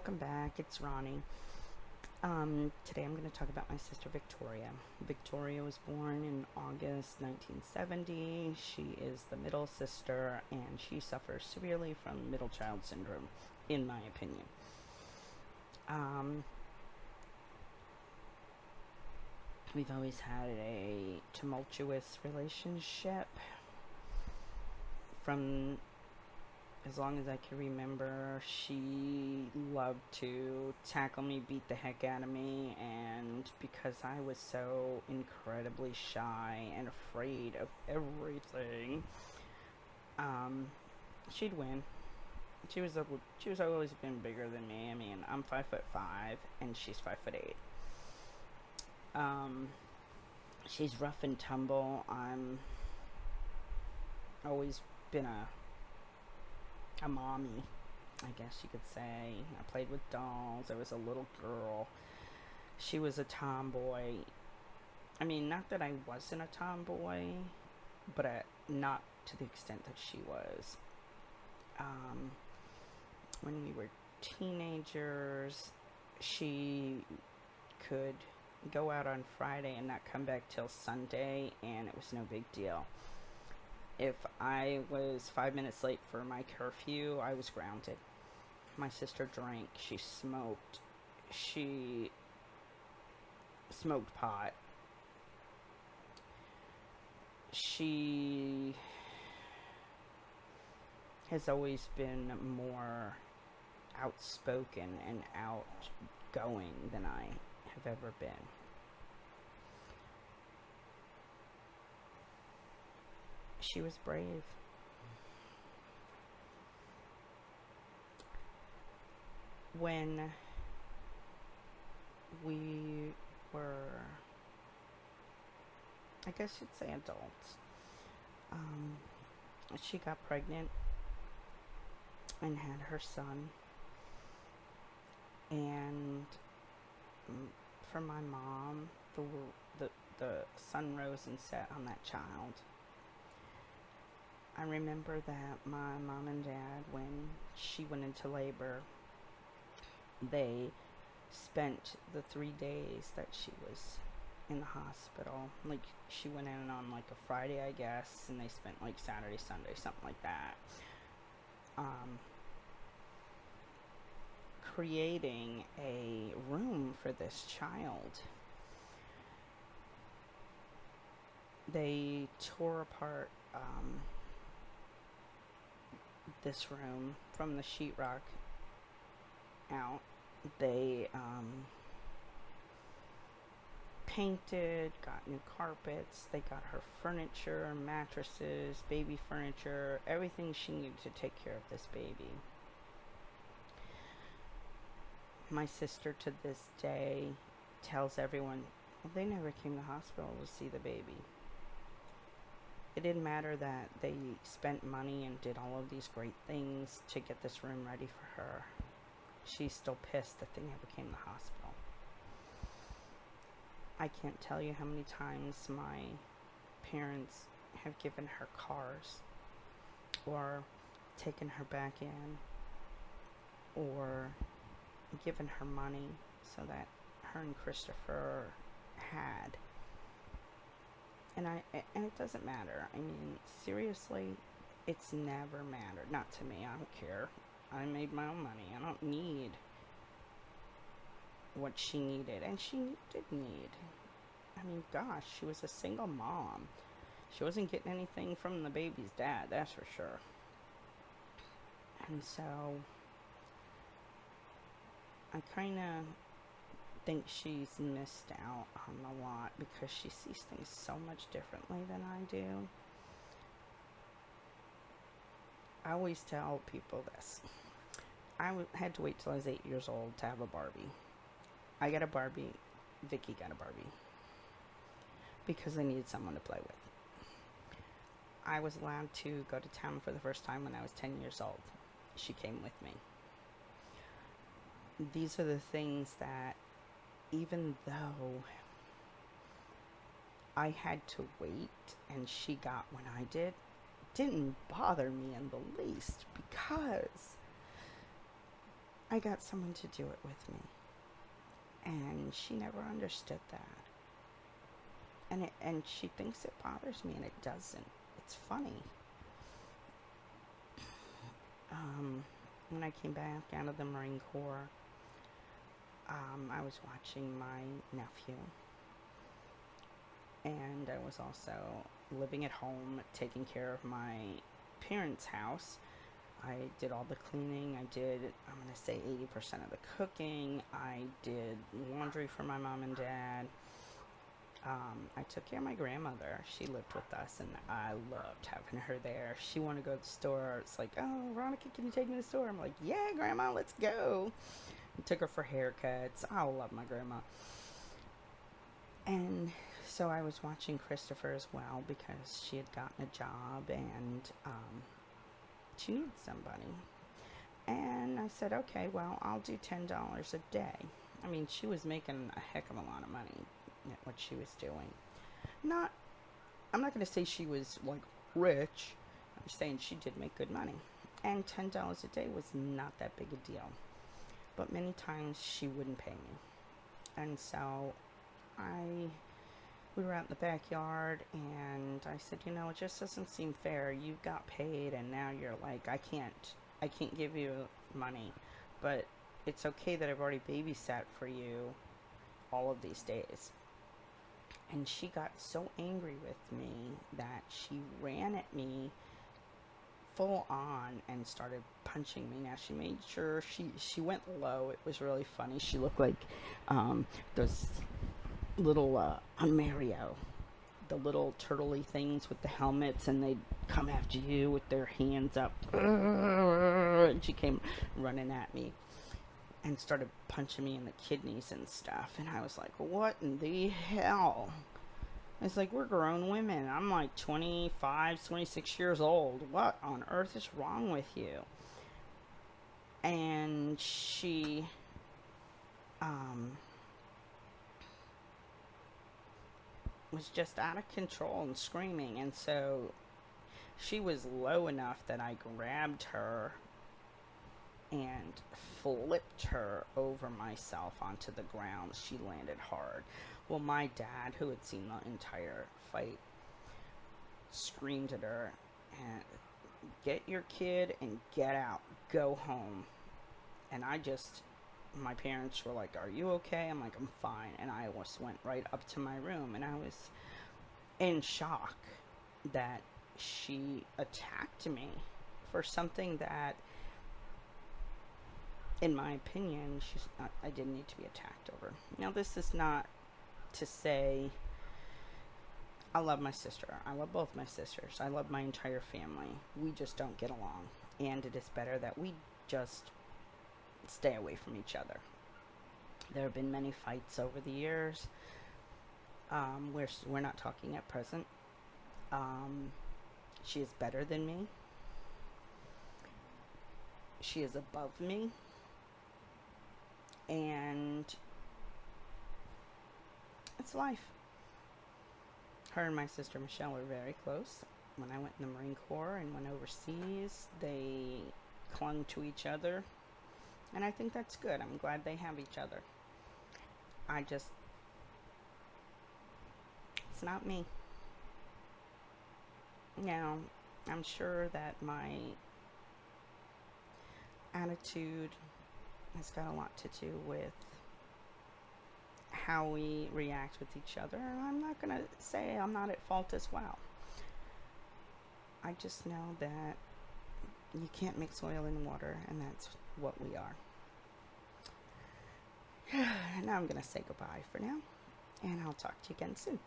welcome back. It's Ronnie. Today I'm going to talk about my sister Victoria. Victoria was born in August 1970. She is the middle sister and she suffers severely from middle child syndrome, in my opinion. We've always had a tumultuous relationship from as long as I can remember. She loved to tackle me, beat the heck out of me, and because I was so incredibly shy and afraid of everything, she'd win. She was always been bigger than me. I mean, I'm 5'5" and she's 5'8". She's rough and tumble. I'm always been a mommy, I guess you could say. I played with dolls. I was a little girl. She was a tomboy. I mean, not that I wasn't a tomboy, but not to the extent that she was. When we were teenagers, she could go out on Friday and not come back till Sunday, and it was no big deal. If I was 5 minutes late for my curfew, I was grounded. My sister drank. She smoked. She smoked pot. She has always been more outspoken and outgoing than I have ever been. She was brave. When we were, I guess you'd say, adults, she got pregnant and had her son. And for my mom, the sun rose and set on that child. I remember that my mom and dad, when she went into labor, they spent the 3 days that she was in the hospital. Like, she went in on like a Friday, I guess, and they spent like Saturday, Sunday, something like that. Creating a room for this child. They tore apart this room from the sheetrock out. They painted, got new carpets, they got her furniture, mattresses, baby furniture, everything she needed to take care of this baby. My sister to this day tells everyone, well, they never came to the hospital to see the baby. It didn't matter that they spent money and did all of these great things to get this room ready for her. She's still pissed that they never came to the hospital. I can't tell you how many times my parents have given her cars or taken her back in or given her money so that her and Christopher had. And it doesn't matter. I mean, seriously, it's never mattered. Not to me. I don't care. I made my own money. I don't need what she needed. And she did need. I mean, gosh, she was a single mom. She wasn't getting anything from the baby's dad, that's for sure. And so I kind of think she's missed out on a lot because she sees things so much differently than I do. I always tell people this. I had to wait till I was 8 years old to have a Barbie. I got a Barbie. Vicky got a Barbie. Because I needed someone to play with. I was allowed to go to town for the first time when I was 10 years old. She came with me. These are the things that, even though I had to wait and she got when I did, didn't bother me in the least because I got someone to do it with me. And she never understood that. And she thinks it bothers me, and it doesn't. It's funny. When I came back out of the Marine Corps, I was watching my nephew, and I was also living at home, taking care of my parents' house. I did all the cleaning. I'm going to say 80% of the cooking. I did laundry for my mom and dad. I took care of my grandmother. She lived with us, and I loved having her there. She wanted to go to the store. It's like, oh, Veronica, can you take me to the store? I'm like, yeah, Grandma, let's go. I took her for haircuts. I love my grandma. And so I was watching Christopher as well, because she had gotten a job, and she needed somebody. And I said, okay, well, I'll do $10 a day. I mean, she was making a heck of a lot of money at what she was doing. I'm not going to say she was like rich. I'm just saying she did make good money. And $10 a day was not that big a deal. But many times she wouldn't pay me. And so we were out in the backyard, and I said, you know, it just doesn't seem fair. You got paid, and now you're like, I can't give you money, but it's okay that I've already babysat for you all of these days. And she got so angry with me that she ran at me full on and started punching me. Now, she made sure she went low. It was really funny. She looked like those little on Mario, the little turtley things with the helmets, and they'd come after you with their hands up. And she came running at me and started punching me in the kidneys and stuff. And I was like, what in the hell? It's like, we're grown women. I'm like 25, 26 years old. What on earth is wrong with you? And she was just out of control and screaming. And so she was low enough that I grabbed her and flipped her over myself onto the ground. She landed hard. Well, my dad, who had seen the entire fight, screamed at her, and get your kid and get out. Go home. And my parents were like, are you okay? I'm like, I'm fine. And I just went right up to my room, and I was in shock that she attacked me for something that, in my opinion, I didn't need to be attacked over. Now, this is not to say I love my sister. I love both my sisters. I love my entire family. We just don't get along. And it is better that we just stay away from each other. There have been many fights over the years. We're not talking at present. She is better than me. She is above me. And it's life. Her and my sister Michelle were very close. When I went in the Marine Corps and went overseas, they clung to each other. And I think that's good. I'm glad they have each other. It's not me. Now, I'm sure that my attitude has got a lot to do with how we react with each other. I'm not going to say I'm not at fault as well. I just know that you can't mix oil and water, and that's what we are. Now I'm going to say goodbye for now, and I'll talk to you again soon.